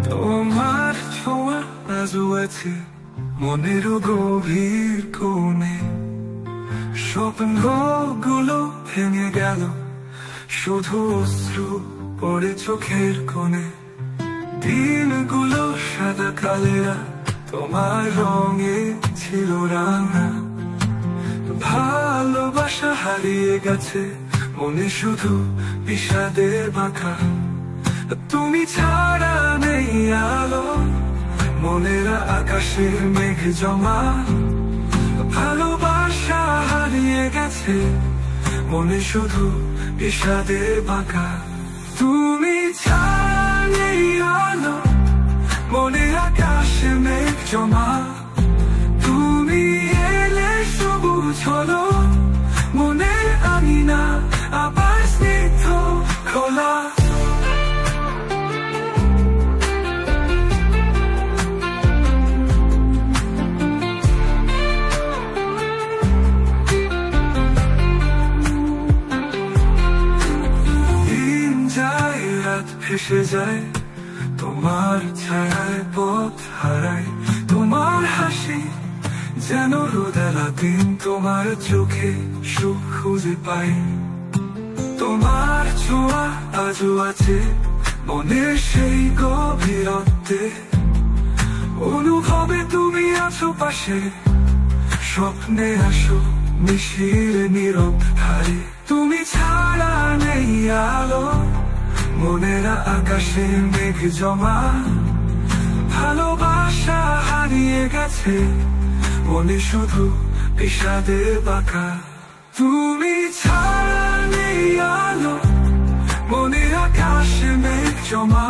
তোমার ছোঁয়া আজও আছে মনের গভীর কোণে, স্বপ্নগুলো ভেঙে গেল, শুধু অশ্রু পড়ে চোখের কোণে। দিনগুলো সাদা কালেরা তোমার রঙে ছিল রাঙা, ভালোবাসা হারিয়ে গেছে মনে শুধু বিষাদের মাখা। তুমি ছাড়া নেই আলো, মনের আকাশের মেঘ জমা, ভালোবাসা হারিয়ে গেছে মনে শুধু বিষাদের বাঁকা। তুমি ছাড়া নেই আলো, মনের আকাশে মেঘ জমা, তুমি এলে সবুজ হলো মনের আঙিনা, আবার স্নিগ্ধ খোলা। ভেসে যায় তোমার ছায়ায়, পথ হারায় তোমার হাসি যেন রোদেলা দিন, তোমার চোখে সুখ খুঁজে পাই। তোমার ছোঁয়া আজও আছে মনের সেই গভীরত্বে, অনুভবে তুমি আছো পাশে, স্বপ্নে আসো মিশিয়ে নীরব ধারে। তুমি ছাড়া নেই আলো, মনের আকাশে মেঘ জমা, ভালোবাসা হারিয়ে গেছে মনে শুধু বিষাদের বাঁকা। তুমি ছাড়া নেই আলো, মনের আকাশে মেঘ জমা,